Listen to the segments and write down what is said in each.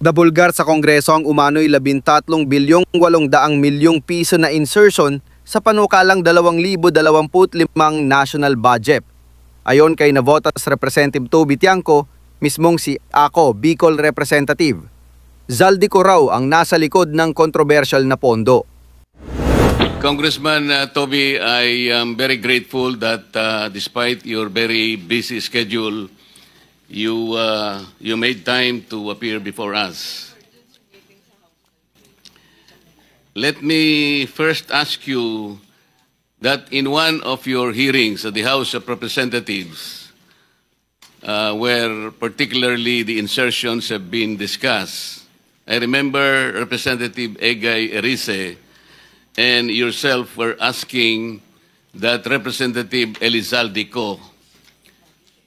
Nabulgar sa Kongreso ang umano'y 13 bilyong 800 milyong piso na insertion sa panukalang 2025 national budget. Ayon kay Navotas Representative Toby Tiangco, mismong si Ako Bicol Representative, Zaldico raw ang nasa likod ng controversial na pondo. Congressman Toby, I am very grateful that despite your very busy schedule, you made time to appear before us. Let me first ask you that in one of your hearings at the House of Representatives, where particularly the insertions have been discussed, I remember Representative Egay Erice and yourself were asking that Representative Elizaldico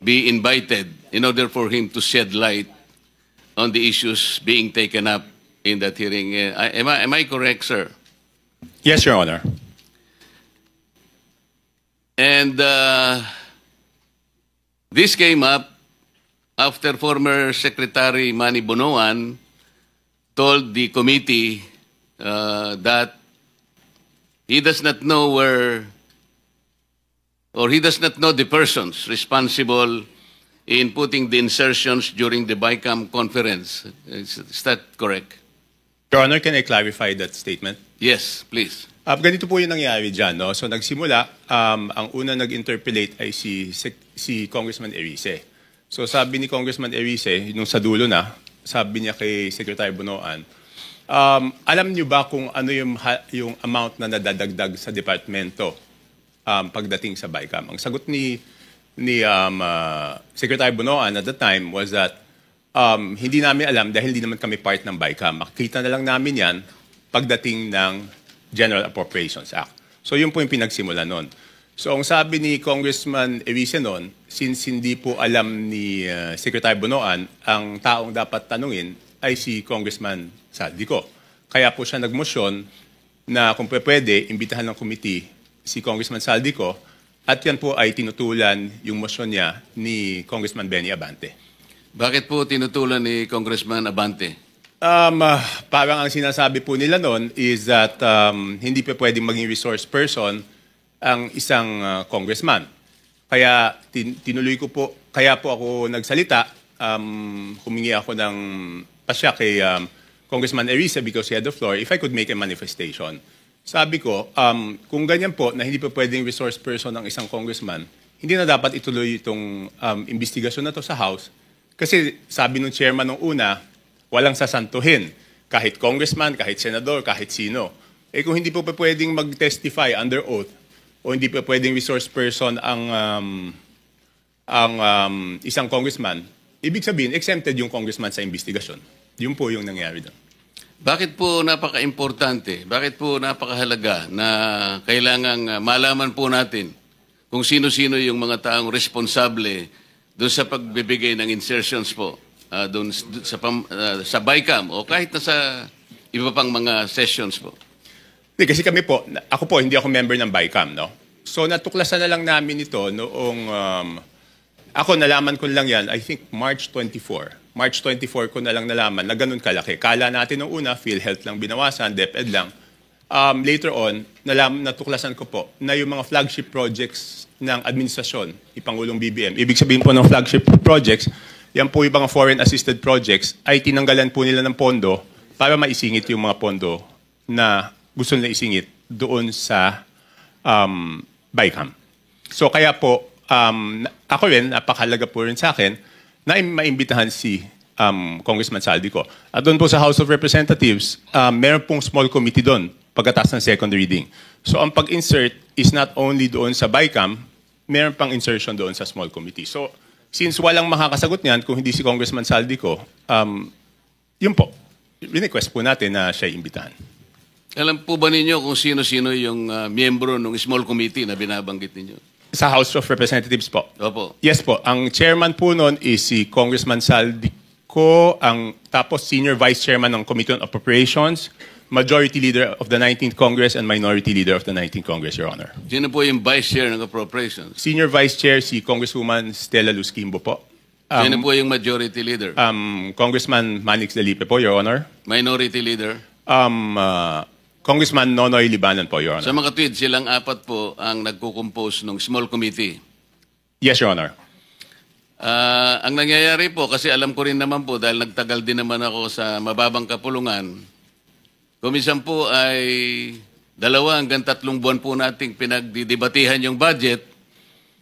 be invited in order for him to shed light on the issues being taken up in that hearing. Am I correct, sir? Yes, Your Honor. And this came up after former Secretary Manny Bonoan told the committee that he does not know he does not know the persons responsible in putting the insertions during the BICAM conference. Is that correct? Your Honor, can I clarify that statement? Yes, please. Ganito po yung nangyari dyan. No? So nagsimula, ang una nag-interpellate ay si Congressman Erice. So sabi ni Congressman Erice, nung sa dulo na, sabi niya kay Secretary Bonoan, alam niyo ba kung ano yung amount na nadadagdag sa departamento pagdating sa BICAM? Ang sagot ni Secretary Bonoan at the time was that hindi namin alam dahil hindi naman kami part ng BICAM. Makikita na lang namin yan pagdating ng General Appropriations Act. So yun po yung pinagsimula nun. So ang sabi ni Congressman Erice nun, since hindi po alam ni Secretary Bonoan, ang taong dapat tanungin ay si Congressman Zaldico. Kaya po siya nagmosyon na kung pwede, imbitahan ng committee si Congressman Zaldico at yan po ay tinutulan yung mosyon niya ni Congressman Benny Abante. Bakit po tinutulan ni Congressman Abante? Parang ang sinasabi po nila noon is that hindi pa pwedeng maging resource person ang isang congressman. Kaya tinuloy ko po, kaya po ako nagsalita, humingi ako ng pasya kay Congressman Erice because he had the floor, if I could make a manifestation. Sabi ko, kung ganyan po na hindi pa pwedeng resource person ng isang congressman, hindi na dapat ituloy itong investigasyon na to sa House. Kasi sabi ng chairman nung una, walang sasantuhin. Kahit congressman, kahit senador, kahit sino. Eh kung hindi po pa pwedeng mag-testify under oath o hindi pa pwedeng resource person ang isang congressman, ibig sabihin, exempted yung congressman sa investigasyon. Yun po yung nangyari doon. Bakit po napaka-importante, bakit po napakahalaga na kailangang malaman po natin kung sino-sino yung mga taong responsable doon sa pagbibigay ng insertions po doon sa BICAM o kahit na sa iba pang mga sessions po? Kasi kami po, ako po, hindi ako member ng BICAM, no? So natuklasan na lang namin ito noong, ako nalaman ko lang yan, I think March 24. March 24 ko na lang nalaman na ganun kalaki. Kala natin nung una, PhilHealth lang binawasan, DepEd lang. Later on, natuklasan ko po na yung mga flagship projects ng administrasyon, ni Pangulong BBM, ibig sabihin po ng flagship projects, yan po yung mga foreign assisted projects, ay tinanggalan po nila ng pondo para maisingit yung mga pondo na gusto nila isingit doon sa BICAM. So kaya po, ako rin, napakahalaga po rin sa akin, na maimbitahan si Congressman Zaldico. At doon po sa House of Representatives, meron pong small committee doon pagkatapos ng second reading. So ang pag-insert is not only doon sa BICAM, meron pang insertion doon sa small committee. So since walang makakasagot niyan kung hindi si Congressman Zaldico, yun po, request po natin na siya imbitahan. Alam po ba ninyo kung sino-sino yung miyembro ng small committee na binabanggit ninyo? Sa House of Representatives po. Opo. Yes po. Ang chairman po noon is si Congressman Zaldico, tapos senior vice chairman ng Committee on Appropriations, majority leader of the 19th Congress, and minority leader of the 19th Congress, Your Honor. Sino po yung vice chair ng Appropriations? Senior vice chair si Congresswoman Stella Luz Quimbo po. Sino po yung majority leader? Congressman Manix Dalipe po, Your Honor. Minority leader? Congressman Nonoy Libanan po, Your Sa Honor. mga tweet, silang apat po ang nagko-compose ng small committee. Yes, Your Honor. Ang nangyayari po, kasi alam ko rin naman po, dahil nagtagal din naman ako sa mababang kapulungan, kuminsan po ay 2 hanggang 3 buwan po nating pinagdidebatihan yung budget.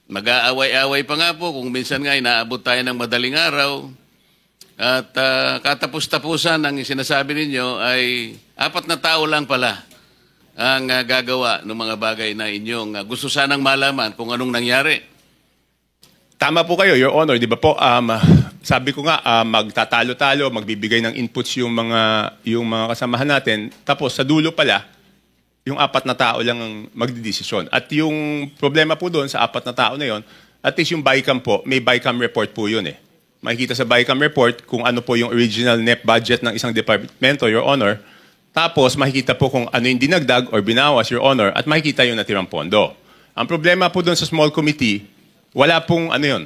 Mag-aaway-aaway pa nga po, kung minsan nga inaabot tayo ng madaling araw. At katapos-tapusan ang sinasabi ninyo ay 4 na tao lang pala ang gagawa ng mga bagay na inyong gusto sanang malaman kung anong nangyari. Tama po kayo, Your Honor. Di ba po, sabi ko nga, magtatalo-talo, magbibigay ng inputs yung mga kasamahan natin. Tapos sa dulo pala, yung 4 na tao lang ang magdidesisyon. At yung problema po doon sa 4 na tao na yon, at least yung BICAM po, may BICAM report po yun eh. Makikita sa BICAM report kung ano po yung original net budget ng isang departamento, Your Honor. Tapos makikita po kung ano yung dinagdag or binawas, Your Honor, at makikita yung natirang pondo. Ang problema po doon sa small committee, wala pong ano yun.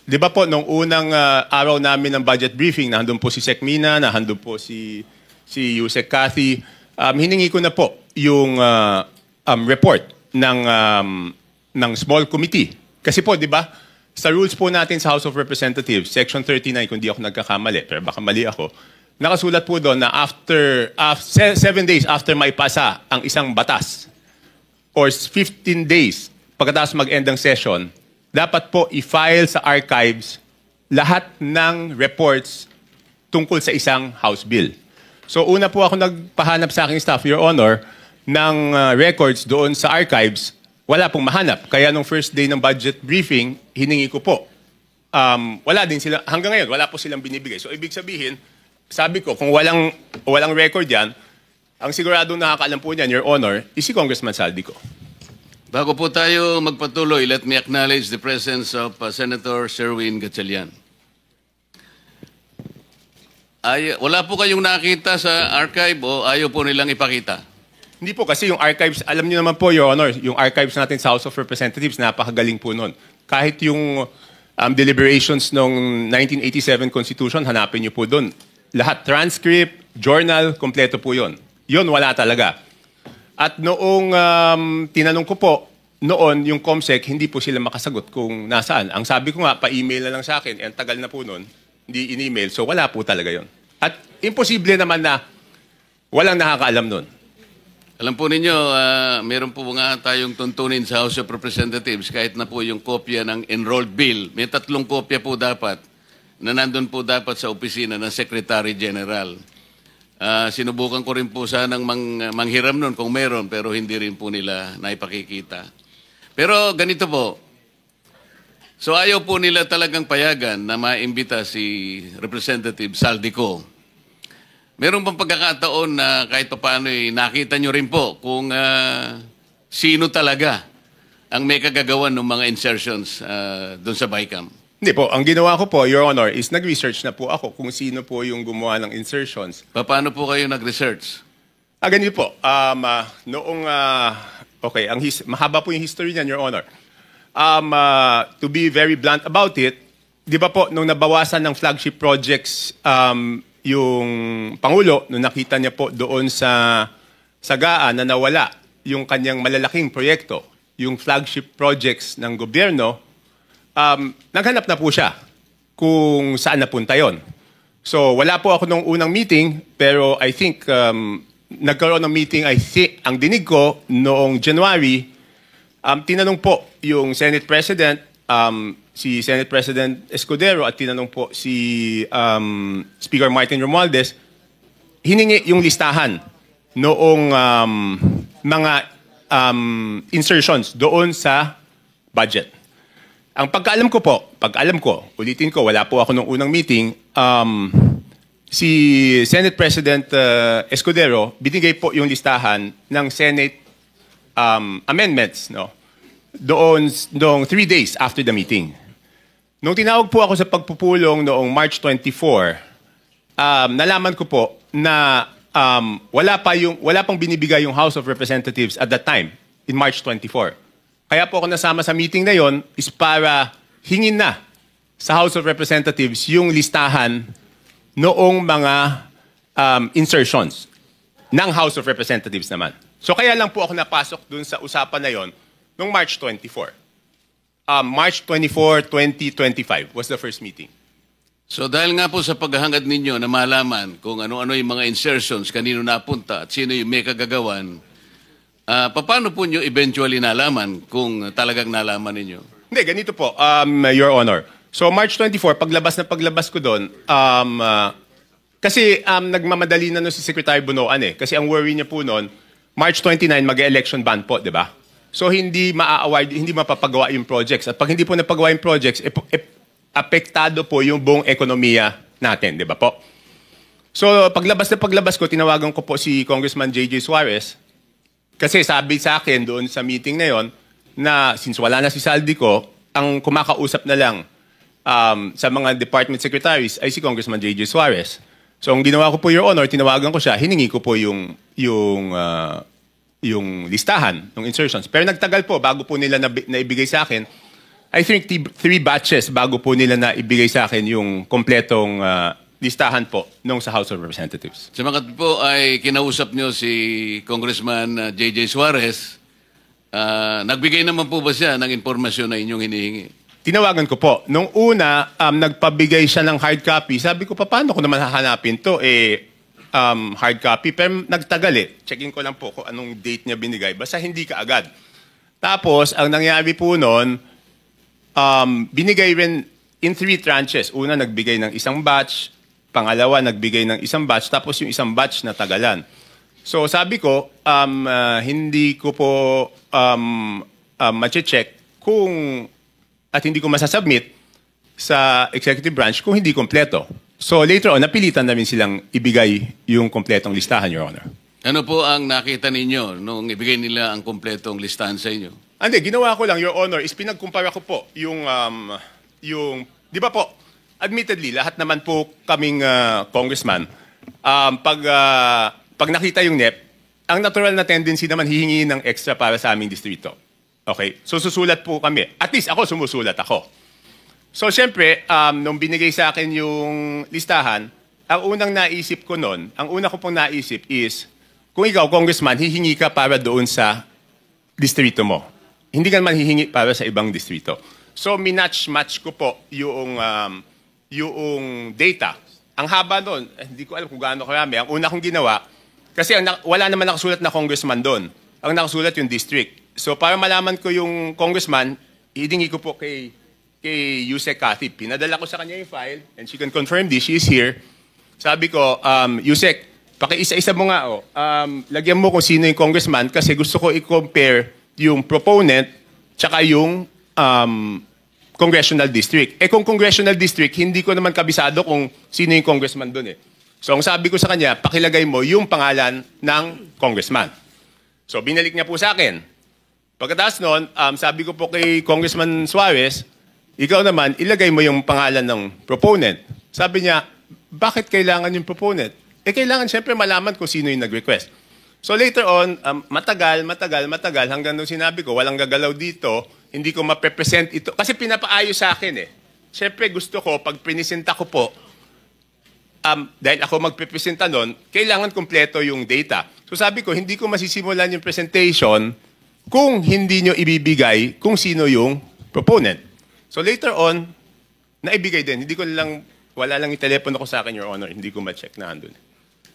Di ba po, nung unang araw namin ng budget briefing, nandun po si Sec Mina, nandun po si Yusek Cathy, hiningi ko na po yung report ng small committee. Kasi po, di ba, sa rules po natin sa House of Representatives, Section 39, kung di ako nagkakamali, pero baka mali ako, nakasulat po doon na after 7 days after maipasa ang isang batas, or 15 days pagkatapos mag-end ng session, dapat po i-file sa archives lahat ng reports tungkol sa isang House bill. So una po ako nagpahanap sa aking staff, Your Honor, ng records doon sa archives, wala pong mahanap. Kaya nung first day ng budget briefing, hiningi ko po. Wala din sila, hanggang ngayon, wala po silang binibigay. So ibig sabihin, sabi ko, kung walang record yan, ang siguradong nakakaalam po niyan, Your Honor, is si Congressman Saldico. Bago po tayo magpatuloy, let me acknowledge the presence of Senator Sherwin Gatchalian. Wala po kayong nakita sa archive o ayaw po nilang ipakita? Hindi po, kasi yung archives, alam niyo naman po, Your Honor, yung archives natin sa House of Representatives, napakagaling po nun. Kahit yung deliberations ng 1987 Constitution, hanapin niyo po dun. Lahat, transcript, journal, kompleto po yun. Yun, wala talaga. At noong tinanong ko po, noon yung COMSEC, hindi po sila makasagot kung nasaan. Ang sabi ko nga, pa-email na lang sa akin, ang tagal na po noon, hindi in-email, so wala po talaga yon. At imposible naman na walang nakakaalam noon. Alam po ninyo, meron po nga tayong tuntunin sa House of Representatives, kahit na po yung kopya ng enrolled bill, may 3 kopya po dapat na nandun po dapat sa opisina ng Secretary General. Sinubukan ko rin po sanang manghiram nun kung meron, pero hindi rin po nila naipakikita. Pero ganito po, so ayaw po nila talagang payagan na maimbita si Representative Saldico. Meron pang pagkakataon na kahit paano nakita nyo rin po kung sino talaga ang may kagagawan ng mga insertions doon sa BICAM. Hindi po. Ang ginawa ko po, Your Honor, is nag-research na po ako kung sino po yung gumawa ng insertions. Paano po kayo nag-research? Ganito po. Mahaba po yung history niyan, Your Honor. To be very blunt about it, di ba po, nung nabawasan ng flagship projects yung Pangulo, nung nakita niya po doon sa Sagaan na nawala yung kanyang malalaking proyekto, yung flagship projects ng gobyerno, naghanap na po siya kung saan napunta yon. So, wala po ako nung unang meeting, pero I think nagkaroon ng meeting, ang dinig ko noong January, tinanong po yung Senate President, si Senate President Escudero, at tinanong po si Speaker Martin Romualdez, hiningi yung listahan noong mga insertions doon sa budget. Ang pagkaalam ko, ulitin ko, wala po ako nung unang meeting, si Senate President Escudero, binigay po yung listahan ng Senate amendments, no? Doon 3 days after the meeting. Nung tinawag po ako sa pagpupulong noong March 24, nalaman ko po na wala pang binibigay yung House of Representatives at that time, in March 24. Kaya po ako nasama sa meeting na yon is para hingin na sa House of Representatives yung listahan noong mga insertions ng House of Representatives naman. So kaya lang po ako napasok dun sa usapan na yon noong March 24. March 24, 2025 was the first meeting. So dahil nga po sa paghahangad ninyo na malaman kung ano-ano yung mga insertions, kanino napunta at sino yung may kagagawan, paano po nyo eventually nalaman kung talagang nalaman ninyo? Hindi, ganito po, Your Honor. So March 24, paglabas ko doon, kasi nagmamadali na si Secretary Bunoan eh. Kasi ang worry niya po noon, March 29, mag-election ban po, di ba? So hindi maa-award, hindi mapapagawa yung projects. At pag hindi po napagawa yung projects, apektado po yung buong ekonomiya natin, di ba po? So paglabas ko, tinawagan ko po si Congressman J.J. Suarez kasi sabi sa akin doon sa meeting na yon na since wala na si Saldico, ang kumakausap na lang sa mga department secretaries ay si Congressman J.J. Suarez. So ang ginawa ko po, Your Honor, tinawagan ko siya, hiningi ko po yung listahan ng insertions. Pero nagtagal po bago po nila naibigay sa akin. I think 3 batches bago po nila na ibigay sa akin yung kompletong listahan po nung sa House of Representatives. Sumakat po ay kinausap nyo si Congressman J.J. Suarez. Nagbigay naman po ba siya ng impormasyon na inyong hinihingi? Tinawagan ko po. Nung una, nagpabigay siya ng hard copy. Sabi ko, paano ko naman hahanapin to? Hard copy. Pero nagtagal eh. Checking ko lang po kung anong date niya binigay. Basta hindi ka agad. Tapos, ang nangyari po noon, binigay rin in 3 tranches. Una, nagbigay ng isang batch. Pangalawa, nagbigay ng isang batch. Tapos yung isang batch na tagalan. So sabi ko, hindi ko po ma-check kung at hindi ko masasubmit sa executive branch kung hindi kompleto. So later on, napilitan namin silang ibigay yung kompletong listahan, Your Honor. Ano po ang nakita ninyo nung ibigay nila ang kompletong listahan sa inyo? Hindi, ginawa ko lang, Your Honor, is pinagkumpara ko po yung di ba po, admittedly, lahat naman po kaming congressman, pag nakita yung NEP, ang natural na tendency naman hihingi ng extra para sa aming distrito. Okay? So susulat po kami. At least ako sumusulat ako. So syempre, nung binigay sa akin yung listahan, ang unang naisip ko noon, ang una ko pong naisip is, kung ikaw, congressman, hihingi ka para doon sa distrito mo. Hindi ka naman hihingi para sa ibang distrito. So minatch-match ko po yung data. Ang haba doon, hindi ko alam kung gaano karami. Ang una kong ginawa, kasi wala naman nakasulat na congressman doon. Ang nakasulat yung district. So para malaman ko yung congressman, hihingi ko po kay Yusek Cathy. Pinadala ko sa kanya yung file, and she can confirm this, she is here. Sabi ko, Yusek, pakiisa-isa mo nga, lagyan mo kung sino yung congressman kasi gusto ko i-compare yung proponent tsaka yung congressional district. Kung congressional district, hindi ko naman kabisado kung sino yung congressman doon eh. So ang sabi ko sa kanya, pakilagay mo yung pangalan ng congressman. So binalik niya po sa akin. Pagkatapos noon, sabi ko po kay Congressman Suarez, ikaw naman, ilagay mo yung pangalan ng proponent. Sabi niya, bakit kailangan yung proponent? Kailangan siyempre malaman kung sino yung nag-request. So later on, matagal, hanggang nung sinabi ko, walang gagalaw dito, hindi ko maprepresent ito. Kasi pinapaayos sa akin eh. Siyempre gusto ko, pag prinisenta ko po, dahil ako magprepresenta nun, kailangan kompleto yung data. So sabi ko, hindi ko masisimulan yung presentation kung hindi nyo ibibigay kung sino yung proponent. So later on, naibigay din. Hindi ko lang, wala lang yung telepono ko sa akin, Your Honor. Hindi ko ma-check na andun.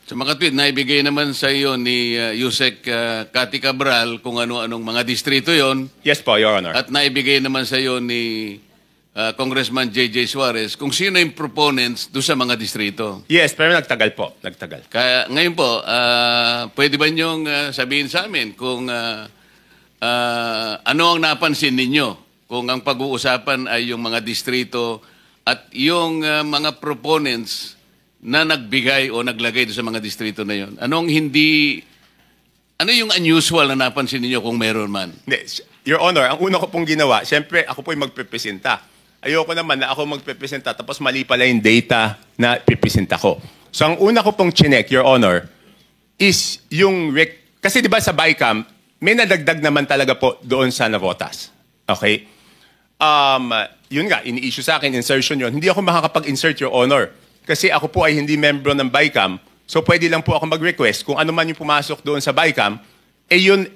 Sa mga tweet, naibigay naman sa iyo ni Yusek Cathy Cabral kung ano-anong mga distrito yon. Yes po, Your Honor. At naibigay naman sa iyo ni Congressman J.J. Suarez kung sino yung proponents doon sa mga distrito. Yes, pero nagtagal po. Nagtagal. Kaya ngayon po, pwede ba niyong sabihin sa amin kung ano ang napansin ninyo kung ang pag-uusapan ay yung mga distrito at yung mga proponents na nagbigay o naglagay doon sa mga distrito na yon. Ano yung unusual na napansin ninyo kung meron man? Your Honor, ang una ko pong ginawa, siyempre ako po'y magpepresenta. Ayoko naman na ako magpepresenta tapos mali pala yung data na pipresenta ko. So ang una ko pong chinek, Your Honor, is yung kasi di ba sa BICAM, may nadagdag naman talaga po doon sa navotas. Okay? yun nga, ini-issue sa akin, insertion yun. Hindi ako makakapag-insert, Your Honor. Kasi ako po ay hindi membro ng BICAM. So pwede lang po ako mag-request kung ano man yung pumasok doon sa BICAM, yun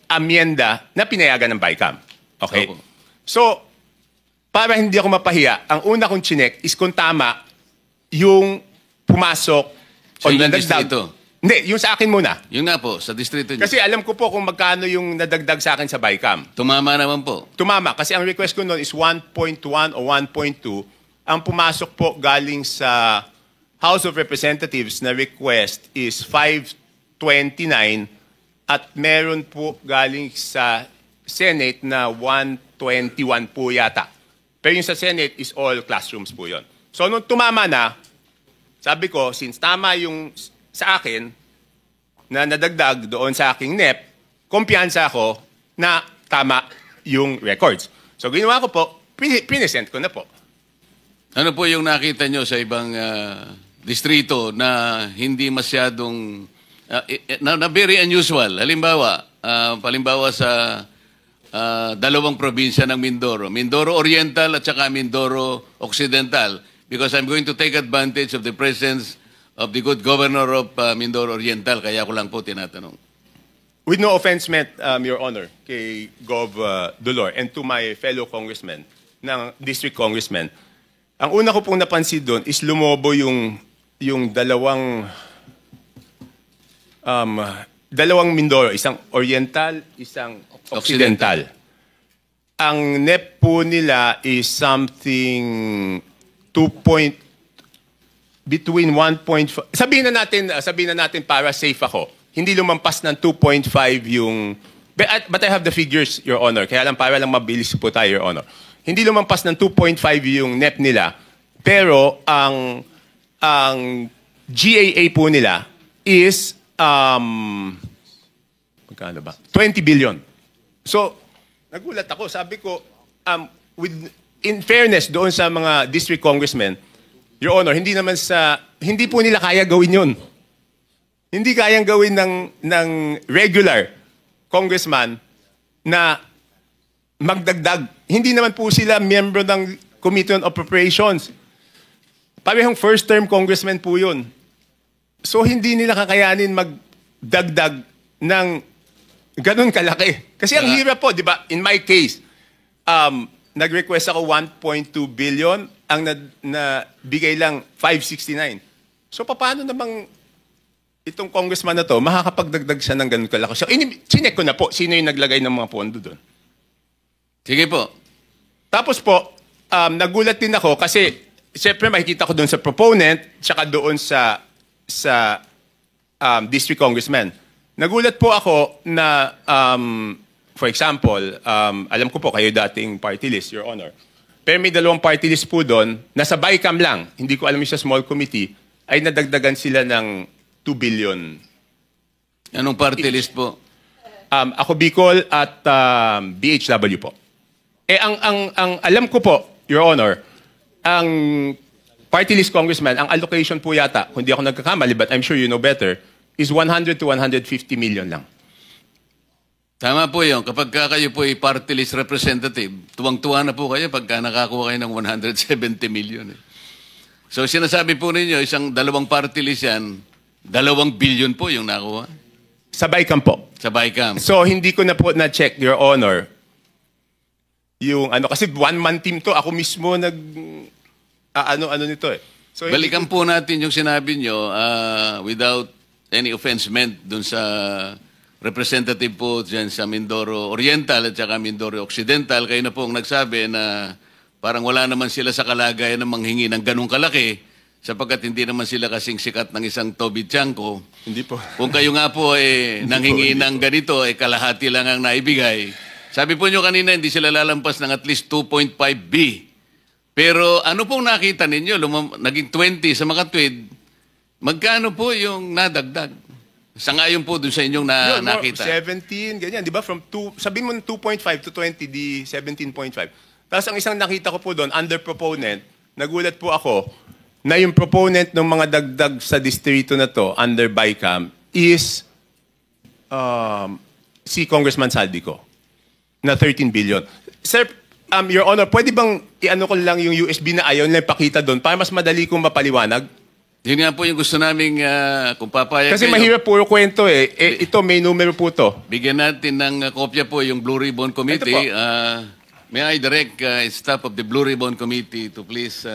amyenda na pinayagan ng BICAM. Okay? Opo. So, para hindi ako mapahiya, ang una kong chinek is kung tama yung pumasok Sa inyong nadagdag. distrito? Hindi, yung sa akin muna. Yun nga po, sa distrito niyo. Kasi alam ko po kung magkano yung nadagdag sa akin sa BICAM. Tumama naman po. Tumama, kasi ang request ko noon is 1.1 o 1.2. Ang pumasok po galing sa House of Representatives na request is 529 at meron po galing sa Senate na 121 po yata. Pero yung sa Senate is all classrooms po yon. So nung tumama na, sabi ko, since tama yung sa akin na nadagdag doon sa aking NEP, kumpiyansa ako na tama yung records. So ginawa ko po, pinesent ko na po. Ano po yung nakita nyo sa ibang distrito na hindi masyadong, na very unusual? Halimbawa, palimbawa sa dalawang probinsya ng Mindoro. Mindoro Oriental at saka Mindoro Occidental. Because I'm going to take advantage of the presence of the good governor of Mindoro Oriental. Kaya ko lang po tinatanong. With no offense meant, Your Honor, kay Gov. Dolor and to my fellow congressmen, ng district congressmen, ang una ko pong napansin doon is lumobo yung dalawang Mindoro, isang Oriental, isang Occidental. Ang NEP po nila is something between 1.5, sabihin na natin para safe ako, hindi lumampas ng 2.5 yung, but I have the figures, Your Honor, kaya lang para lang mabilis po tayo, Your Honor. Hindi lumampas ng 2.5 yung NEP nila, pero ang GAA po nila is, magkano ba? 20 billion. So, nagulat ako, sabi ko, in fairness doon sa mga district congressmen, Your Honor, hindi po nila kaya gawin yun. Hindi kayang gawin ng regular congressman na magdagdag. Hindi naman po sila miyembro ng Committee on Appropriations. Parehong first-term congressman po yun. So, hindi nila kakayanin magdagdag ng ganun kalaki. Kasi ang hirap po, di ba? In my case, nag-request ako 1.2 billion, ang nabigay lang 569. So, paano namang itong congressman na to, makakapagdagdag siya ng ganun kalaki? So, chinek ko na po, sino yung naglagay ng mga pondo doon. Sige po. Tapos po, nagulat din ako kasi, siyempre makikita ko doon sa proponent, tsaka doon sa district congressman. Nagulat po ako na, for example, alam ko po kayo dating party list, Your Honor. Pero may dalawang party list po doon, nasa BICAM lang, hindi ko alam yung sa small committee, ay nadagdagan sila ng 2 billion. Anong party list po? Ako Bicol at BHW po. Ang alam ko po, Your Honor, ang party list congressman, ang allocation po yata, kung di ako nagkakamali, but I'm sure you know better, is 100 to 150 million lang. Tama po yun. Kapag kayo po ay party list representative, tuwang-tuwa na po kayo pagka nakakuha kayo ng 170 million. So sinasabi po ninyo, dalawang party list yan, 2 billion po yung nakuha. Sa BICAM po. Sa BICAM. So hindi ko na po na-check, Your Honor, yung kasi one-man team to, ako mismo ano nito eh. So, balikan po natin yung sinabi nyo without any offense meant dun sa representative po dyan sa Mindoro Oriental at saka Mindoro Occidental. Kayo na po ang nagsabi na parang wala naman sila sa kalagayan ng manghingi ng ganung kalaki sapagkat hindi naman sila kasing sikat ng isang Toby Chanko. Hindi po. Kung kayo nga po nanghingi ng ganito, kalahati lang ang naibigay. Sabi po nyo kanina, hindi sila lalampas ng at least 2.5B. Pero ano pong nakita ninyo? Naging 20 sa Makatwid. Magkano po yung nadagdag? Sangayon po dun sa inyong nakita. 17, ganyan. Di ba? From sabihin mo 2.5 to 20, di 17.5. Tapos ang isang nakita ko po doon, under proponent, nagulat po ako na yung proponent ng mga dagdag sa distrito na to, under BICAM, is si Congressman Saldico na 13 billion. Sir, Your Honor, pwede bang i-ano ko lang yung USB na ayaw nila ipakita doon para mas madali kong mapaliwanag? Yun nga po yung gusto namin, kung papayag Kasi kayo, mahirap puro kwento eh. Ito, may numero po to. bigyan natin ng kopya po yung Blue Ribbon Committee. May I direct staff of the Blue Ribbon Committee to please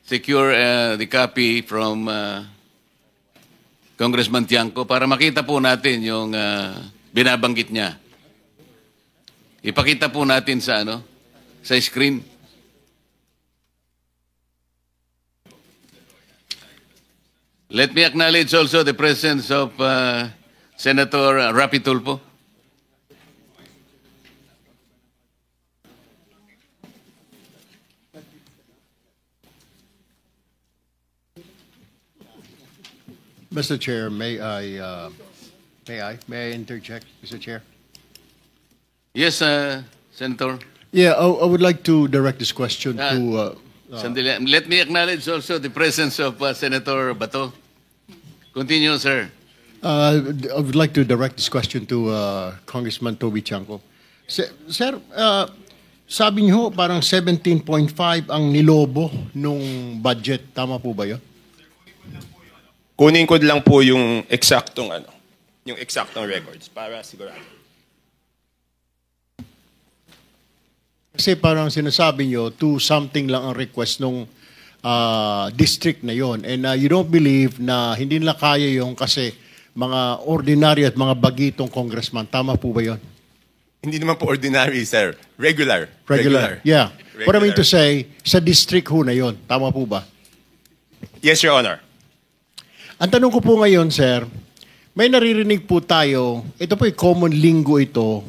secure the copy from Congressman Tiangco para makita po natin yung binabanggit niya. Ipakita po natin sa sa screen. Let me acknowledge also the presence of Senator Rapi Tulfo. Mr. Chair, may I interject, Mr. Chair? Yes, Senator. Yeah, I would like to direct this question to. Sandali. Let me acknowledge also the presence of Senator Bato. Continue, sir. I would like to direct this question to Congressman Toby Chanco. Sir, sabi niyo parang 17.5 ang nilobo nung budget. Tama po ba yun? Kunin ko lang po yung eksaktong records para sigurado. Kasi parang sinasabi nyo, 2 something lang ang request nung district na yon. And you don't believe na hindi nila kaya yung kasi mga ordinary at mga bagitong congressman. Tama po ba yon? Hindi naman po ordinary, sir. Regular. Yeah. Regular. What I mean to say, sa district ho na yon. Tama po ba? Yes, Your Honor. Ang tanong ko po ngayon, sir, may naririnig po tayo, ito po yung common lingo ito,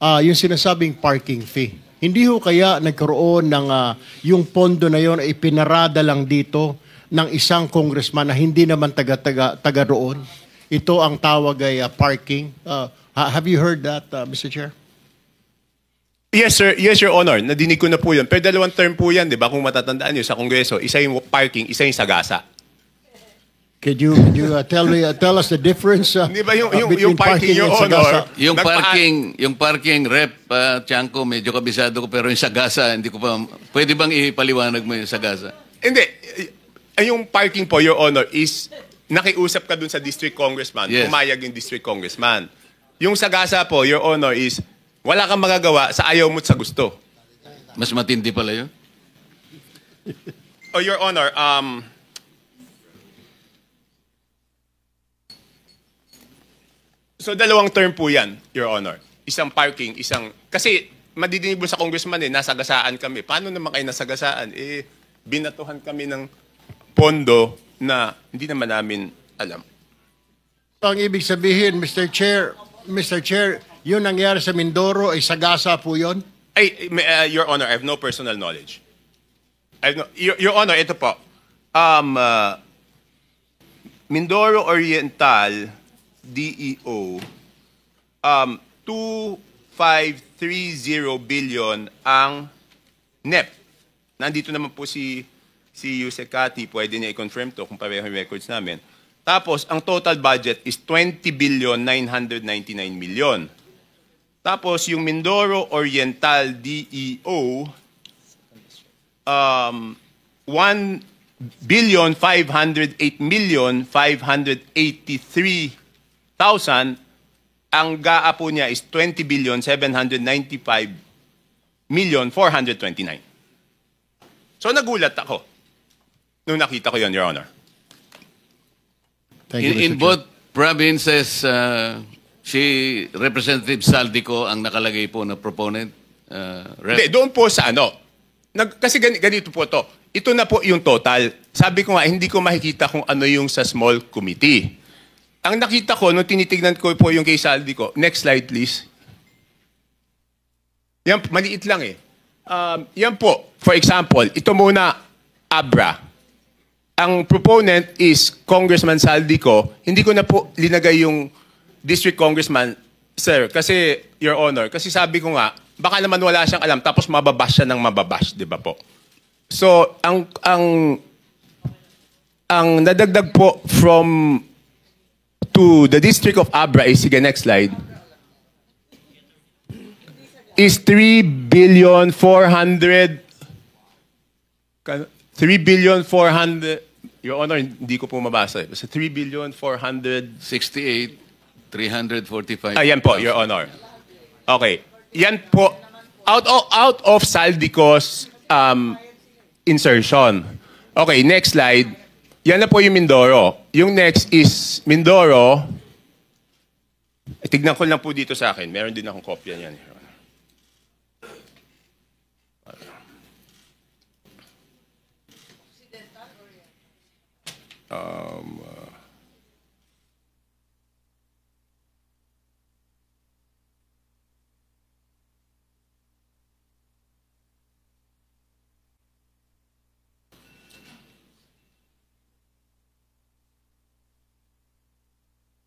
yung sinasabing parking fee. Hindi ho kaya nagkaroon ng yung pondo na yon ay pinarada lang dito ng isang congressman na hindi naman taga roon. Ito ang tawag ay parking. Have you heard that, Mr. Chair? Yes, sir. Yes, Your Honor. Nadinig ko na po yun. Pero 2 term po yan, di ba? Kung matatandaan nyo sa Kongreso, isa yung parking, isa yung sagasa. Could you tell us the difference Di ba yung between parking, Your and Honor? sagasa? Yung parking rep, Tiangco, medyo kabisado ko, pero yung sagasa, hindi ko pa, pwede bang ipaliwanag mo yung sagasa? Hindi. Yung parking po, Your Honor, is nakiusap ka dun sa district congressman. Yes. Pumayag yung district congressman. Yung sagasa po, Your Honor, is wala kang magagawa sa ayaw mo't sa gusto. Mas matindi pala yun. Oh, Your Honor, so 2 term po yan, Your Honor. Isang parking, isang... Kasi madidinig mo sa congressman nasagasaan kami. Paano naman kayo nasagasaan? Binatuhan kami ng pondo na hindi naman namin alam. Ang ibig sabihin, Mr. Chair, yun nangyari sa Mindoro ay sagasa po yun? Your Honor, I have no personal knowledge. Your Honor, ito po. Mindoro Oriental, DEO, 2,530 billion ang NEP. Nandito naman po si Yusek Kati, pwede niya i-confirm to kung pareho yung records namin. Tapos, ang total budget is 20,999 million. Tapos, yung Mindoro Oriental DEO, 1,508,583,000. Ang GAA po niya is 20,795,429. So, nagulat ako nung nakita ko yun, Your Honor. Thank you, Mr. In Chair. both provinces, si Representative Saldico ang nakalagay po na proponent. Hindi, doon po sa kasi ganito po to. Ito na po yung total. Sabi ko nga, hindi ko makikita kung ano yung sa small committee. Ang nakita ko, nung tinitignan ko po yung kay Saldico, next slide please. Yan, maliit lang eh. Yan po, for example, ito muna, ABRA. Ang proponent is Congressman Saldico. Hindi ko na po linagay yung district congressman, sir, kasi, Your Honor, kasi sabi ko nga, baka naman wala siyang alam, tapos mababash siya ng mababash, di ba po? So, ang nadagdag po to the district of Abra is, sige, next slide. is 3,400,000,000. Your Honor, hindi ko po mabasa. Basta 3,400,000,000. 68,345. Yan po, Your Honor. Okay. Yan po, out of Saldico's insertion. Okay, next slide. Yan na po yung Mindoro. Yung next is Mindoro. Tignan ko lang po dito sa akin. Meron din akong kopya niyan, Your Honor.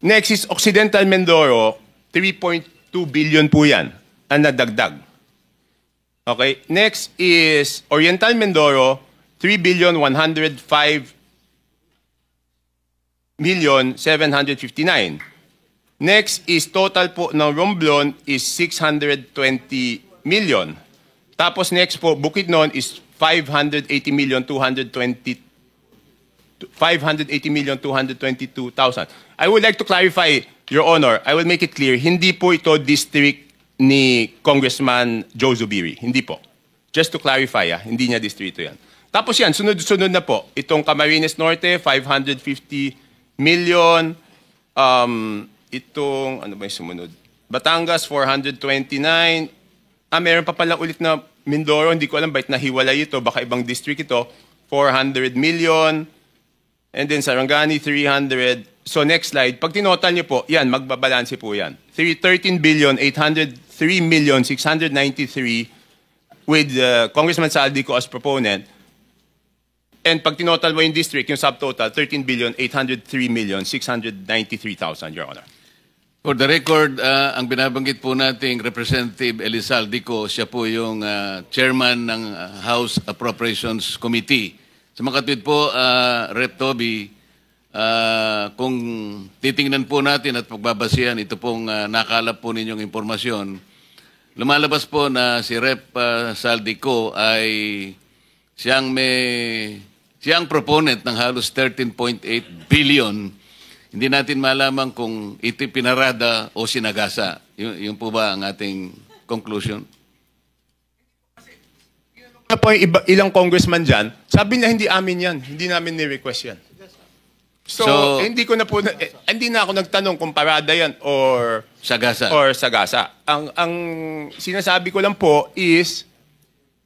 Next is Occidental Mindoro, 3.2 billion po yan ang nadagdag. Okay, next is Oriental Mindoro, 3,105,759,000. Next is total po ng Romblon is 620 million. Tapos next po, Bukidnon is 580,222,000. I would like to clarify, Your Honor, I will make it clear, hindi po ito district ni Congressman Joe Zubiri. Hindi po. Just to clarify, hindi niya distrito yan. Tapos yan, sunod-sunod na po. Itong Camarines Norte, 550 million. Itong, ano ba yung sumunod? Batangas, 429. Meron pa pala ulit na Mindoro. Hindi ko alam bakit nahiwalay ito. Baka ibang district ito. 400 million. And then Sarangani, 300. So next slide. Pag tinotal niyo po, yan, magbabalanse po yan. 13,803,693 with Congressman Saldico as proponent. And pag tinotal mo yung district, yung subtotal, 13,803,693,000, Your Honor. For the record, ang binabanggit po nating Representative Elizaldico, siya po yung chairman ng House Appropriations Committee. Sa makatwid po, Rep. Toby, kung titingnan po natin at pagbabasihan, ito pong nakalap po ninyong impormasyon, lumalabas po na si Rep. Saldico ay siyang proponent ng halos 13.8 billion. Hindi natin malaman kung ito pinarada o sinagasa. Yun po ba ang ating conclusion? Po ilang congressman dyan, sabi niya hindi amin yan. Hindi namin ni-request yan. So hindi na ako nagtanong kung parada yan or sagasa. Ang sinasabi ko lang po is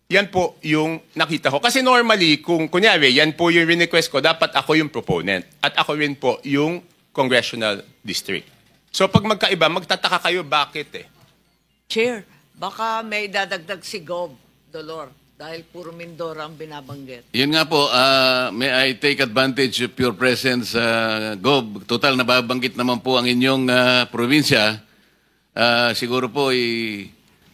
yan po yung nakita ko. Kasi normally, kung kunyari, yan po yung request ko, dapat ako yung proponent. At ako rin po yung congressional district. So pag magkaiba, magtataka kayo bakit Chair, baka may dadagdag si Gov. Dolor, dahil puro Mindoro ang binabanggit. Yun nga po, may I take advantage of your presence, Gob. Total, nababanggit naman po ang inyong probinsya. Siguro po,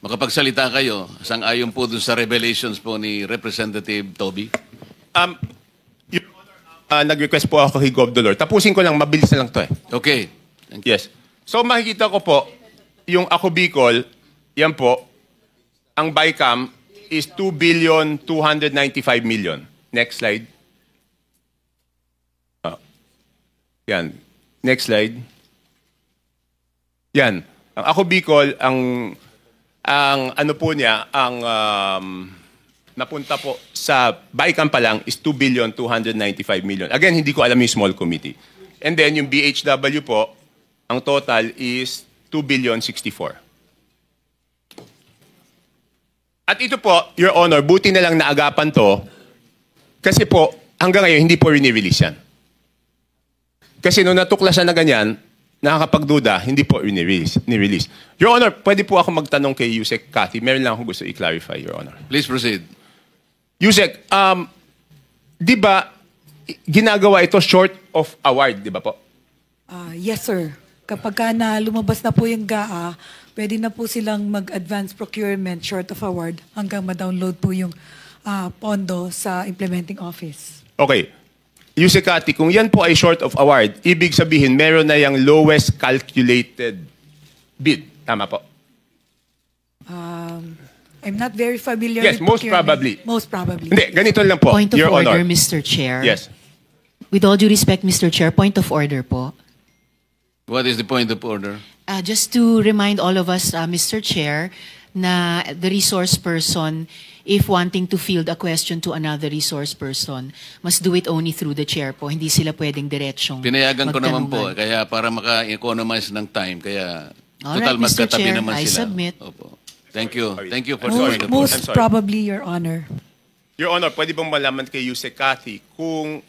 makapagsalita kayo. Sang-ayon po dun sa revelations po ni Representative Toby. Nag-request po ako kay Gov. Dolor. Tapusin ko lang, mabilis na lang to Okay. Thank you. Yes. So makikita ko po, yung Ako Bicol, yan po, ang BICAM is 2,295,000,000. Next slide. Yan. Next slide. Yan. Ang Ako Bicol, ang ano po niya, ang napunta po sa BICAM pa lang is 2,295,000,000. Again, hindi ko alam yung small committee. And then yung BHW po, ang total is 2,064,000,000. At ito po, Your Honor, buti na lang naagapan to kasi po, hanggang ngayon, hindi po rini-release yan. Kasi nung natuklasan na ganyan, nakakapagduda, hindi po ni-release. Your Honor, pwede po ako magtanong kay Yusek Cathy. Meron lang akong gusto i-clarify, Your Honor. Please proceed. Yusek, di ba ginagawa ito short of award, di ba po? Yes, sir. Kapag na lumabas na po yung GAA, pwede na po silang mag-advance procurement short of award hanggang ma-download po yung pondo sa implementing office. Okay. Yusek Cathy, kung yan po ay short of award, ibig sabihin meron na yung lowest calculated bid. Tama po? I'm not very familiar Yes, with most procurement. probably. Most probably. Hindi, ganito lang po, Point of Your order, Honor. Mr. Chair. Yes. With all due respect, Mr. Chair, point of order po. What is the point of order? Just to remind all of us, Mr. Chair, na the resource person, if wanting to field a question to another resource person, must do it only through the chair po. Hindi sila pwedeng diretsyong Pinayagan ko naman po, magtanungan. kaya para maka-economize ng time, kaya Alright, total Mr. magkatabi Chair, naman I sila. submit. Opo. Thank you. Thank you for I'm the sorry. point of order. Most I'm sorry. probably, Your Honor. Your Honor, pwede bang malaman kay Yusek Cathy kung,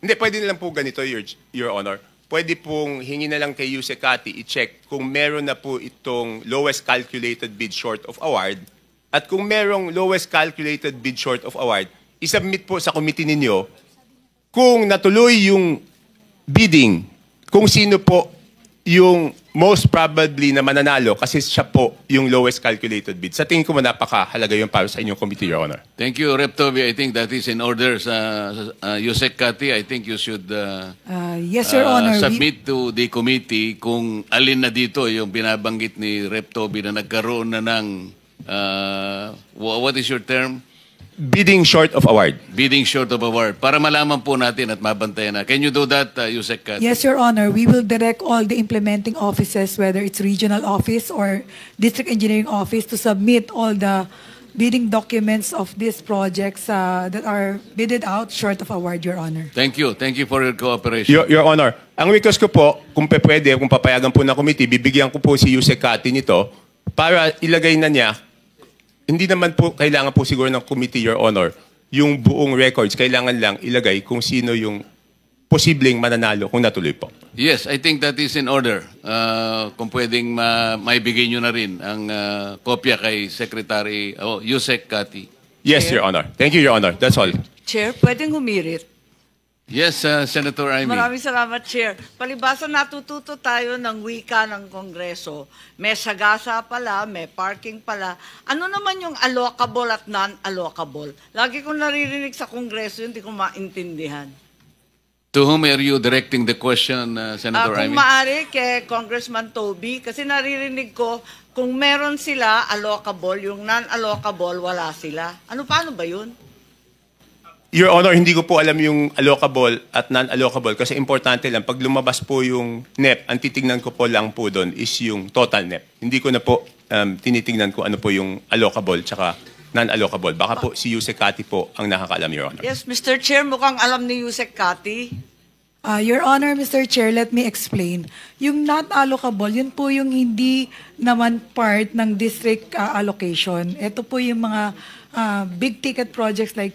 hindi, pwede na lang po ganito, Your Honor. Pwede pong hingi na lang kay Yusek Cathy i-check kung meron na po itong lowest calculated bid short of award. At kung merong lowest calculated bid short of award, isubmit po sa committee ninyo kung natuloy yung bidding, kung sino po yung most probably na mananalo kasi siya po yung lowest calculated bid. Sa tingin ko napakahalaga yun para sa inyong committee, Your Honor. Thank you, Rep. Toby. I think that is in order. Yusek Cathy, I think you should Yes, Your Honor. submit to the committee kung alin na dito yung binabanggit ni Rep. Toby na nagkaroon na ng, what is your term? Bidding short of award. Bidding short of award. Para malaman po natin at mabantayan na. Can you do that, Yusek Cathy? Yes, Your Honor. We will direct all the implementing offices, whether it's regional office or district engineering office, to submit all the bidding documents of these projects that are bidded out short of award, Your Honor. Thank you. Thank you for your cooperation. Your Honor, ang request ko po, kung pwede, kung papayagan po ng committee, bibigyan ko po si Yusek Cathy nito para ilagay na niya. Hindi naman po kailangan po siguro ng committee, Your Honor, yung buong records. Kailangan lang ilagay kung sino yung posibleng mananalo kung natuloy po. Yes, I think that is in order. Kung pwedeng maibigay nyo na rin ang kopya kay Secretary Yusek Cathy. Yes, Your Honor. Thank you, Your Honor. That's all. Chair, pwedeng humirit. Yes, Senator Amy. Maraming salamat, Chair. Palibasa natututo tayo ng wika ng Kongreso. May sagasa pala, may parking pala. Ano naman yung allocable at non-allocable? Lagi kong naririnig sa Kongreso, hindi ko maintindihan. To whom are you directing the question, Senator Kung Amy? maaari kay Congressman Toby, kasi naririnig ko, kung meron sila allocable, yung non-allocable, wala sila. Paano ba yun? Your Honor, hindi ko po alam yung allocable at non-allocable kasi importante lang, pag lumabas po yung NEP, ang titignan ko po lang po doon is yung total NEP. Hindi ko na po tinitignan ko ano po yung allocable tsaka non-allocable. Baka po si Yusek Cathy po ang nakakaalam, Your Honor. Yes, Mr. Chair, mukhang alam ni Yusek Cathy. Your Honor, Mr. Chair, let me explain. Yung not allocable, yun po yung hindi naman part ng district allocation. Ito po yung mga big ticket projects like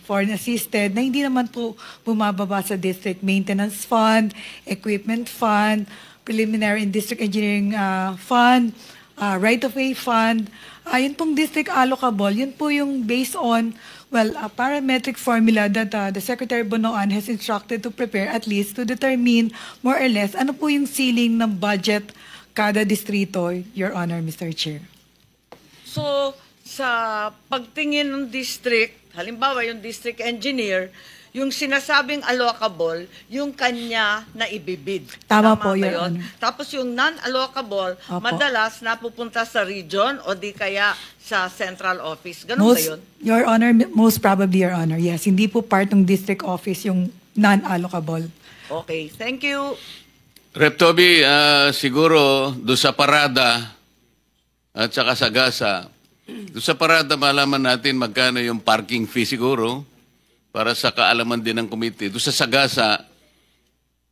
foreign assisted na hindi naman po bumababa sa district maintenance fund, equipment fund, preliminary and district engineering fund, right-of-way fund. Yun pong district allocable, yun po yung based on a parametric formula that the Secretary Bonoan has instructed to prepare at least to determine more or less ano po yung ceiling ng budget kada distrito, Your Honor, Mr. Chair. So, sa pagtingin ng district, halimbawa yung district engineer, yung sinasabing allocable, yung kanya na ibibid. Tama po, ba Your yun? Honor. Tapos yung non-allocable, Opo. madalas napupunta sa region o di kaya sa central office. Ganun ba yun? Your Honor, most probably, Your Honor. Yes, hindi po part ng district office yung non-allocable. Okay, thank you. Rep. Toby, siguro doon sa parada at saka sa gasa, doon sa parada malaman natin magkano yung parking fee siguro para sa kaalaman din ng committee. Doon sa sagasa,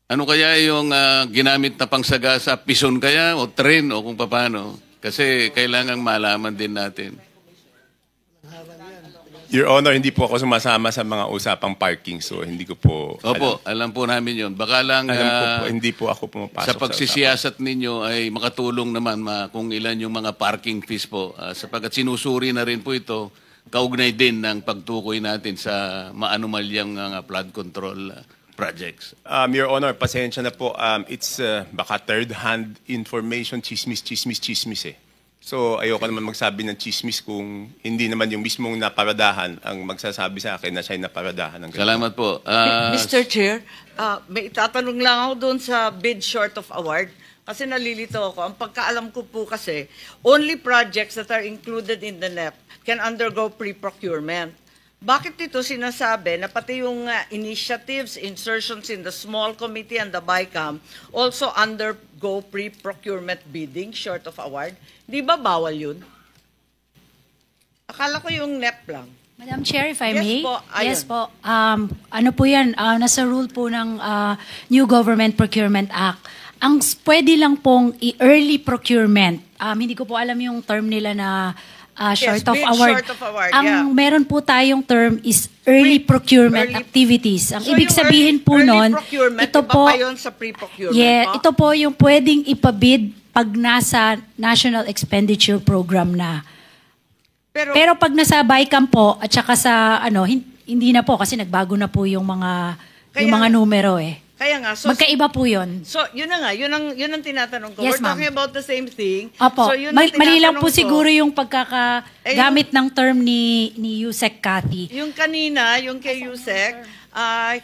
ano kaya yung ginamit na pangsagasa? Pison kaya o train o kung paano? Kasi kailangang malaman din natin. Your Honor, hindi po ako sumasama sa mga usapang parking, so hindi ko po Opo, alam po namin yun. Baka lang alam ko po, hindi po ako pumapasok sa pagsisiyasat ninyo ay makatulong naman kung ilan yung mga parking fees po. Sapagkat sinusuri na rin po ito, kaugnay din ng pagtukoy natin sa maanumalyang flood control projects. Your Honor, pasensya na po. It's baka third-hand information, chismis eh. So, ayoko naman magsabi ng chismis kung hindi naman yung mismong naparadahan ang magsasabi sa akin na siya'y naparadahan. Ng Salamat po. Mr. Chair, may itatanong lang ako doon sa bid short of award. Kasi nalilito ako. Ang pagkaalam ko po kasi, only projects that are included in the NEP can undergo pre-procurement. Bakit ito sinasabi na pati yung initiatives, insertions in the small committee and the BICAM also undergo pre-procurement bidding short of award? Di ba bawal yun? Akala ko yung NEP lang. Madam Chair, if I Yes may. po, ayun. Yes po. Ano po yan, nasa rule po ng New Government Procurement Act. Ang pwede lang pong early procurement. Hindi ko po alam yung term nila na short of bid award. short of award, Ang yeah. meron po tayong term is early procurement Early- activities. Ang So ibig yung sabihin po early nun, procurement, ito iba po, pa yun sa pre-procurement yeah, po? ito po yung pwedeng ipabid pag nasa National Expenditure Program na. Pero pag nasa BICAM po at saka sa hindi na po kasi nagbago na po yung mga numero eh. Kaya nga, so Magkaiba po 'yon. So, yun na nga, yun ang tinatanong ko. Yes, We're ma'am. talking about the same thing. Opo. So, yun ang Mali lang tinatanong po ko. siguro yung pagkakagamit ng term ni Yusek Cathy. Yung kanina, yung kay Yusek,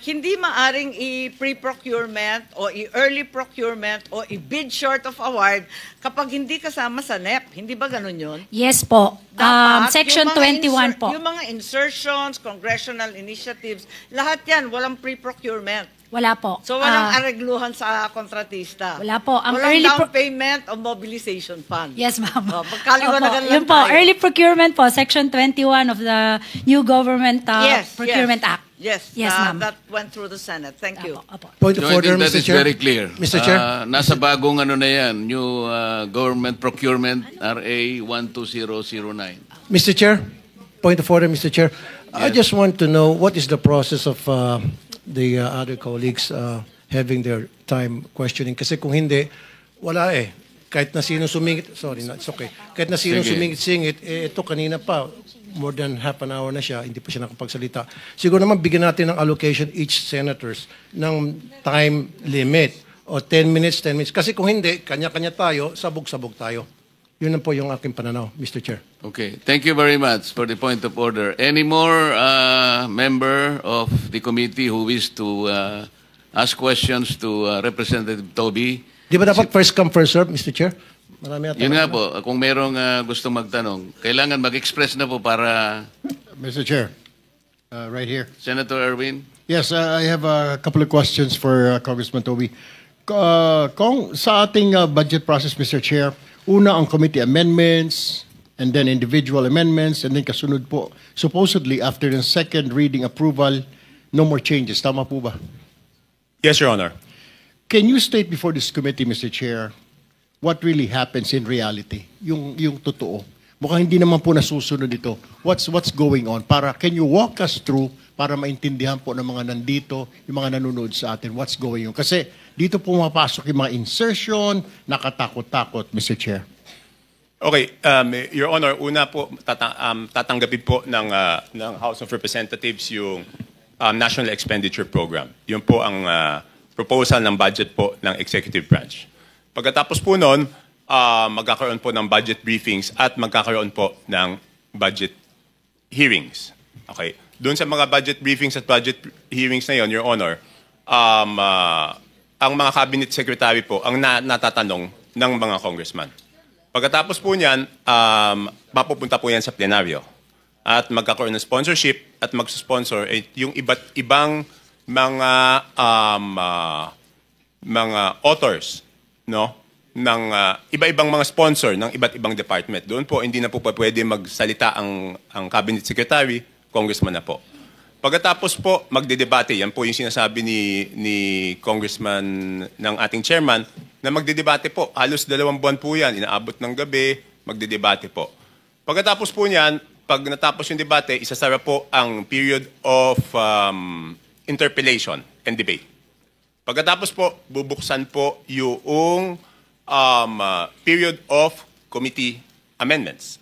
hindi maaring i-pre-procurement o i-early procurement o i-bid short of award kapag hindi kasama sa NEP. Hindi ba ganun yun? Yes po. Dapat, Section yung mga 21 po. Yung mga insertions, congressional initiatives, lahat yan, walang pre-procurement. Wala po. So, walang aregluhan sa kontratista. Wala po. Ang walang early down payment o mobilization fund. Yes, ma'am. Magkaliwanagan lang Yun po, tayo. early procurement po, Section 21 of the New Government Procurement Act. Yes, Yes, ma'am. that went through the Senate. Thank you. Opo. Point of So I order, think that Mr. is Chair. very clear. Mr. Chair. Nasa bagong na yan, new government procurement, RA 12009. Mr. Chair, point of order, Mr. Chair. I Yes. just want to know what is the process of the other colleagues having their time questioning. Kasi kung hindi, wala eh. Kahit na sino sumingit, sorry, no, it's okay. Kahit na sino Sige. sumingit-singit, ito kanina pa, more than half an hour na siya, hindi pa siya nakapagsalita. Siguro naman bigyan natin ng allocation each senators ng time limit o 10 minutes, 10 minutes. Kasi kung hindi, kanya-kanya tayo, sabog-sabog tayo. Yun lang po yung aking pananaw, Mr. Chair. Okay, thank you very much for the point of order. Any more member of the committee who wish to ask questions to Representative Toby? Di ba dapat first come, first serve, Mr. Chair? Marami ata. Yun nga po, kung merong gustong magtanong, kailangan mag-express na po para Mr. Chair, right here. Senator Erwin. Yes, I have a couple of questions for Congressman Toby. Sa ating budget process, Mr. Chair, una ang committee amendments, and then individual amendments, and then kasunod po, supposedly after the second reading approval, no more changes. Tama po ba? Yes, Your Honor. Can you state before this committee, Mr. Chair, what really happens in reality? Yung totoo. Mukhang hindi naman po nasusunod ito. What's going on? Can you walk us through para maintindihan po ng mga nandito, yung mga nanonood sa atin, what's going on? Kasi dito po mapasok yung mga insertion, nakatakot-takot, Mr. Chair. Okay, Your Honor, una po tatanggapin po ng House of Representatives yung National Expenditure Program. Yun po ang proposal ng budget po ng Executive Branch. Pagkatapos po noon, magkakaroon po ng budget briefings at magkakaroon po ng budget hearings. Okay. Doon sa mga budget briefings at budget hearings na yon, Your Honor, ang mga cabinet secretary po ang natatanong ng mga congressman. Pagkatapos po niyan, mapupunta po yan sa plenaryo. At magkakaroon ng sponsorship at magsusponsor yung iba't ibang mga authors, no? Ng iba-ibang mga sponsor ng iba't ibang department. Doon po hindi na po pwede magsalita ang cabinet secretary, congressman na po. Pagkatapos po magdedebate, yan po yung sinasabi ni congressman ng ating chairman na magdedebate po. Halos 2 buwan po yan, inaabot ng gabi, magdedebate po. Pagkatapos po niyan, pag natapos yung debate, isasara po ang period of interpellation and debate. Pagkatapos po, bubuksan po yung period of committee amendments.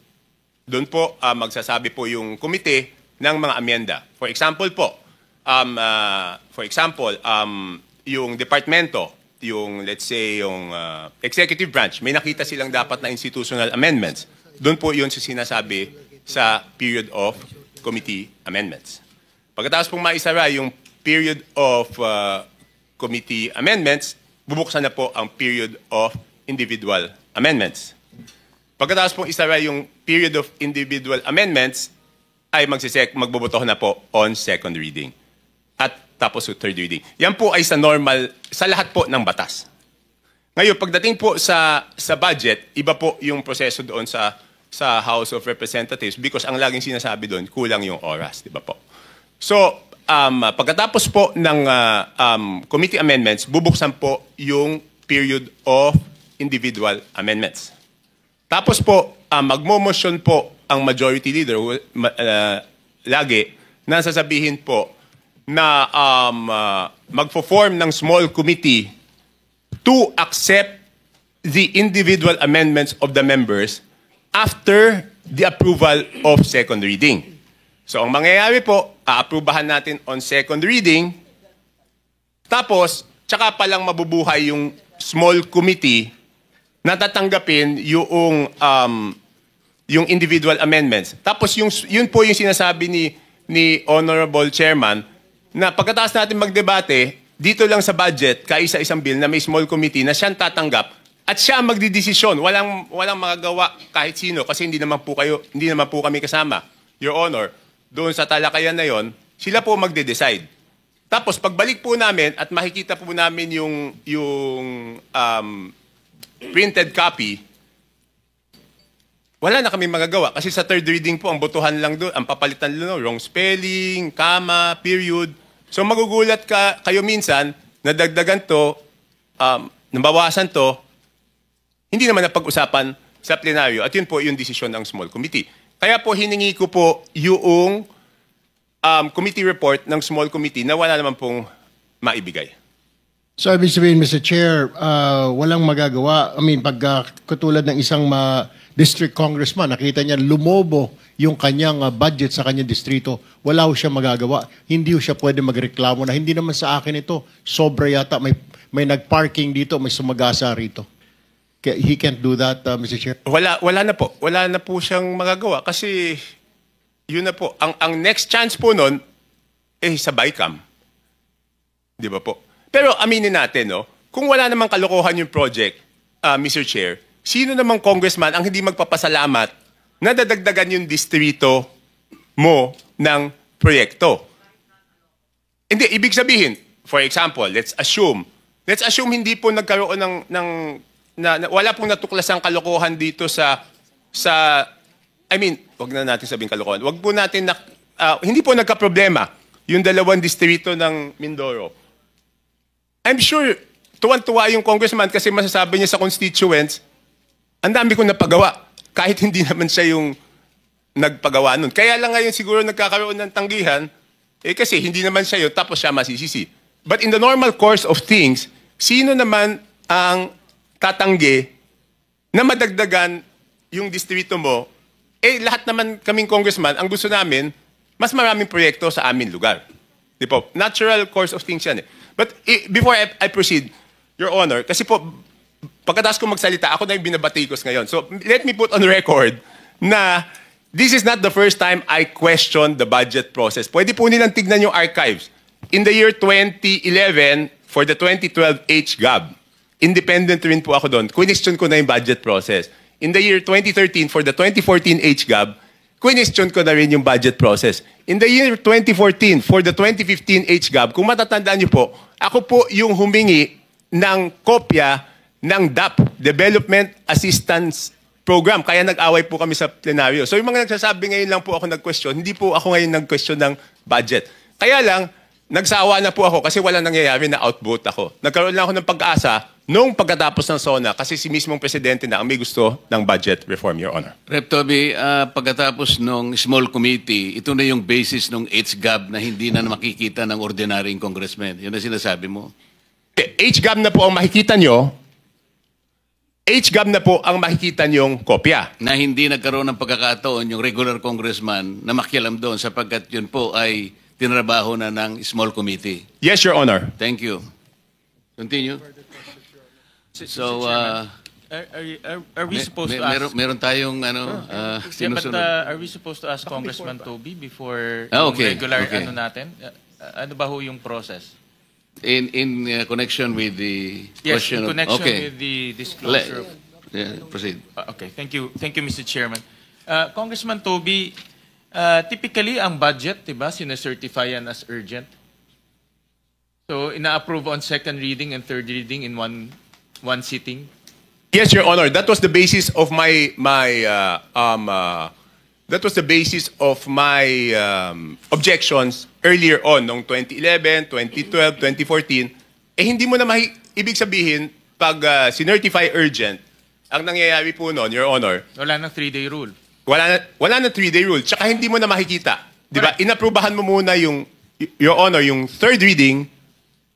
Doon po magsasabi po yung komite ng mga amenda. For example po, yung departamento, yung let's say yung executive branch, may nakita silang dapat na institutional amendments. Doon po yun sinasabi sa period of committee amendments. Pagkatapos pong maisara yung period of committee amendments, bubuksan na po ang period of individual amendments. Pagkatapos pong isara yung period of individual amendments, ay magboboto na po on second reading. At tapos third reading. Yan po ay sa normal, sa lahat po ng batas. Ngayon, pagdating po sa budget, iba po yung proseso doon sa House of Representatives because ang laging sinasabi doon, kulang yung oras, di ba po? So, pagkatapos po ng committee amendments, bubuksan po yung period of individual amendments. Tapos po, magmo-motion po ang majority leader lagi na sasabihin po na magfo-form ng small committee to accept the individual amendments of the members after the approval of second reading. So ang mangyayari po, aaprubahan natin on second reading, tapos tsaka palang mabubuhay yung small committee na tatanggapin yung individual amendments. Tapos yun po yung sinasabi ni Honorable Chairman na pagkatapos natin magdebate, dito lang sa budget, kaisa-isang bill na may small committee na siyang tatanggap at siya ang magdidesisyon. Walang magagawa kahit sino kasi hindi naman po kami kasama. Your Honor, doon sa talakayan na yon, sila po magde-decide. Tapos pagbalik po namin at makikita po namin yung printed copy, wala na kami magagawa kasi sa third reading po ang botohan lang doon, ang papalitan lang, wrong spelling, comma, period. So magugulat kayo minsan, nadagdagan to, nabawasan to, hindi naman napag-usapan sa plenaryo at yun po yung desisyon ng small committee. Kaya po hiningi ko po yung committee report ng small committee na wala naman pong maibigay. So, ibig sabihin, Mr. Chair, walang magagawa. I mean, pag katulad ng isang district congressman, nakita niya lumobo yung kanyang budget sa kanyang distrito, wala ho siya magagawa. Hindi ho siya pwede magreklamo na hindi naman sa akin ito. Sobra yata, may nagparking dito, may sumagasa rito. He can't do that, Mr. Chair? Wala na po. Wala na po siyang magagawa kasi yun na po. Ang next chance po nun, sa BICAM. Di ba po? Pero aminin natin, no, kung wala namang kalokohan yung project, Mr. Chair, sino namang congressman ang hindi magpapasalamat na dadagdagan yung distrito mo ng proyekto? Hindi, ibig sabihin, for example, let's assume hindi po nagkaroon wala pong natuklasang kalokohan dito wag na natin sabihin kalokohan. Wag po natin hindi po nagka-problema yung dalawang distrito ng Mindoro. I'm sure tuwan-tuwa yung congressman kasi masasabi niya sa constituents, ang dami kong napagawa kahit hindi naman siya yung nagpagawa nun. Kaya lang ngayon siguro nagkakaroon ng tanggihan kasi hindi naman siya yun tapos siya masisisi. But in the normal course of things, sino naman ang tatanggi na madagdagan yung distrito mo? Lahat naman kaming congressman, ang gusto namin, mas maraming proyekto sa aming lugar. Di po? Natural course of things yan. But before I proceed, Your Honor, kasi po, pagkatapos ko magsalita, ako na yung binabatikos ngayon. So let me put on record na this is not the first time I questioned the budget process. Pwede po nilang tignan yung archives. In the year 2011, for the 2012 HGAB, independent rin po ako doon, question ko na yung budget process. In the year 2013, for the 2014 HGAB, question ko na rin yung budget process. In the year 2014, for the 2015 HGAB, kung matatandaan niyo po, ako po yung humingi ng kopya ng DAP, Development Assistance Program. Kaya nag-away po kami sa plenaryo. So yung mga nagsasabi ngayon lang po ako nag-question, hindi po ako ngayon nag-question ng budget. Kaya lang, nagsawa na po ako kasi wala nangyayari na outvote ako. Nagkaroon lang ako ng pag-asa nung pagkatapos ng SONA kasi si mismong presidente na ang may gusto ng budget reform, Your Honor. Rep. Toby, pagkatapos ng small committee, ito na yung basis ng HGAB na hindi na makikita ng ordinaryong congressman. Yun ang sinasabi mo. HGAB na po ang makikita nyo. HGAB na po ang makikita nyong kopya. Na hindi nagkaroon ng pagkakataon yung regular congressman na makialam doon sapagkat yun po ay tinrabaho na ng small committee. Yes, Your Honor. Thank you. Continue. So, are we supposed to ask? Meron tayong but are we supposed to ask Congressman Toby before yung regular natin? Ano ba ho yung process? In connection with the Yes, question in connection okay. with the disclosure. Proceed. Okay, thank you, Mr. Chairman. Congressman Toby, typically ang budget, diba, sinacertify yan as urgent. So ina-approve on second reading and third reading in one sitting. Yes, Your Honor. That was the basis of that was the basis of my objections earlier on, noong 2011, 2012, 2014. Hindi mo na ibig sabihin, pag sinertify urgent, ang nangyayari po noon, Your Honor, Wala nang 3-day rule. wala na 3-day rule. Tsaka hindi mo na makikita. Di ba? Inaprubahan mo muna yung, Your Honor, yung third reading,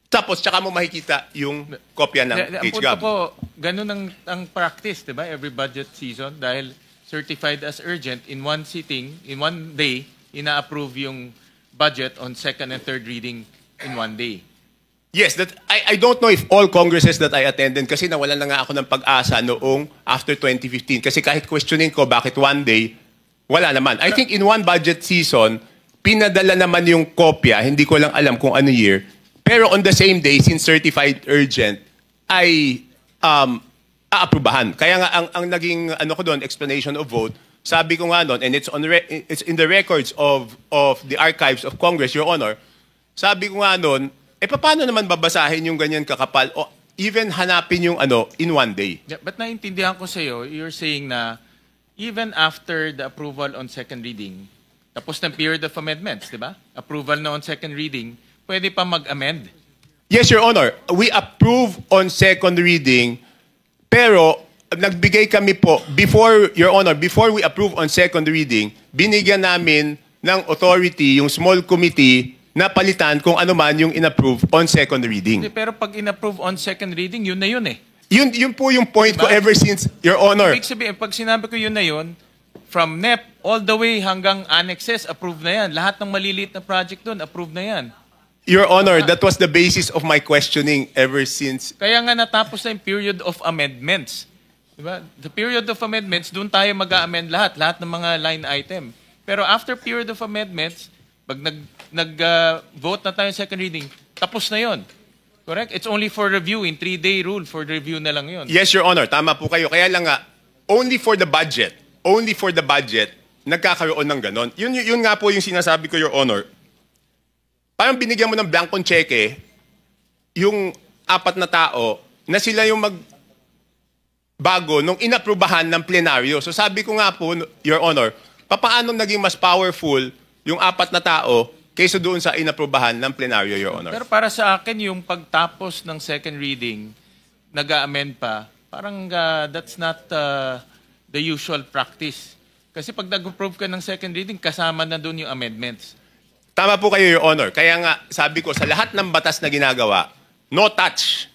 tapos tsaka mo makikita yung kopya ng Ang punto HGAB. po, ganun ang practice, diba? Every budget season, dahil certified as urgent, in one sitting, in one day, ina-approve yung budget on second and third reading in one day. Yes, I don't know if all congresses that I attended, kasi nawalan na nga ako ng pag-asa noong after 2015. Kasi kahit questioning ko bakit one day, wala naman. I think in one budget season, pinadala naman yung kopya, hindi ko lang alam kung ano year, pero on the same day, since certified urgent, ay aaprubahan. Kaya nga ang naging ko doon, explanation of vote, sabi ko nga doon, and it's in the records of the archives of Congress, Your Honor, sabi ko nga doon, paano naman babasahin yung ganyan kakapal o even hanapin yung in one day? Yeah, but naintindihan ko sa'yo, you're saying na even after the approval on second reading, tapos ng period of amendments, di ba? Approval na on second reading, pwede pa mag-amend. Yes, Your Honor. We approve on second reading, pero nagbigay kami po, before we approve on second reading, binigyan namin ng authority yung small committee na palitan kung ano man yung inapprove on second reading. Hindi, pero pag inapprove on second reading, yun na yun eh. Yun po yung point ko ever since, Your Honor. Ibig sabihin, pag sinabi ko yun na yun, from NEP all the way hanggang annexes, approve na yan. Lahat ng maliliit na project doon, approve na yan. Your Honor, that was the basis of my questioning ever since. Kaya nga natapos na yung period of amendments. Diba? The period of amendments, doon tayo mag-a-amend lahat ng mga line item. Pero after period of amendments, pag nag-vote na tayo second reading, tapos na yon. Correct? It's only for review. In 3-day rule, for review na lang yon. Yes, Your Honor. Tama po kayo. Kaya lang nga, only for the budget, nagkakaroon ng ganon. Yun nga po yung sinasabi ko, Your Honor. Parang binigyan mo ng blankong cheque, yung 4 na tao, na sila yung magbago nung inaprubahan ng plenaryo. So sabi ko nga po, Your Honor, paano naging mas powerful yung 4 na tao kaysa doon sa inaprubahan ng plenaryo, Your Honor? Pero para sa akin, yung pagtapos ng second reading, nag-amend pa, parang that's not the usual practice. Kasi pag nag-approve ka ng second reading, kasama na doon yung amendments. Tama po kayo, Your Honor. Kaya nga, sabi ko, sa lahat ng batas na ginagawa, no touch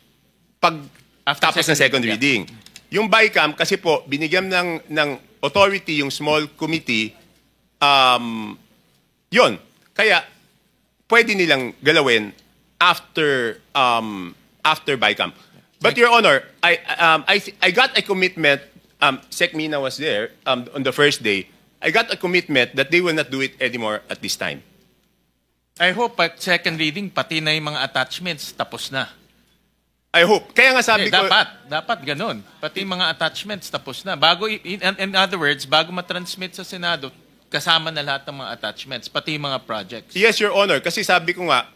pag tapos ng second reading. Yung BICAM, kasi po, binigyan ng authority yung small committee, yun. Kaya, pwede nilang galawin after BICAM. But, Your Honor, I got a commitment, Sec Mina was there on the first day, I got a commitment that they will not do it anymore at this time. I hope at second reading, pati na yung mga attachments, tapos na. I hope. Kaya nga sabi ko... Dapat ganun. Pati mga attachments, tapos na. In other words, bago matransmit sa Senado, kasama na lahat ng mga attachments, pati yung mga projects. Yes, Your Honor. Kasi sabi ko nga,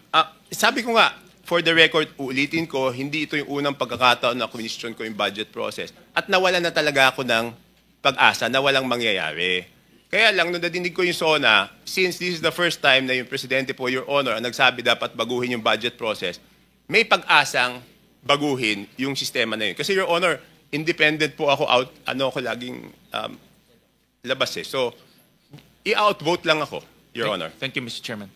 for the record, ulitin ko, hindi ito yung unang pagkakataon na question ko yung budget process. At nawalan na talaga ako ng pag-asa na walang mangyayari. Kaya lang, nung nadinig ko yung SONA, since this is the first time na yung Presidente po, Your Honor, ang nagsabi dapat baguhin yung budget process, may pag-asang baguhin yung sistema na yun. Kasi, Your Honor, independent po ako ako laging labas eh. So, i-outvote lang ako, Your Honor. Thank you, Mr. Chairman.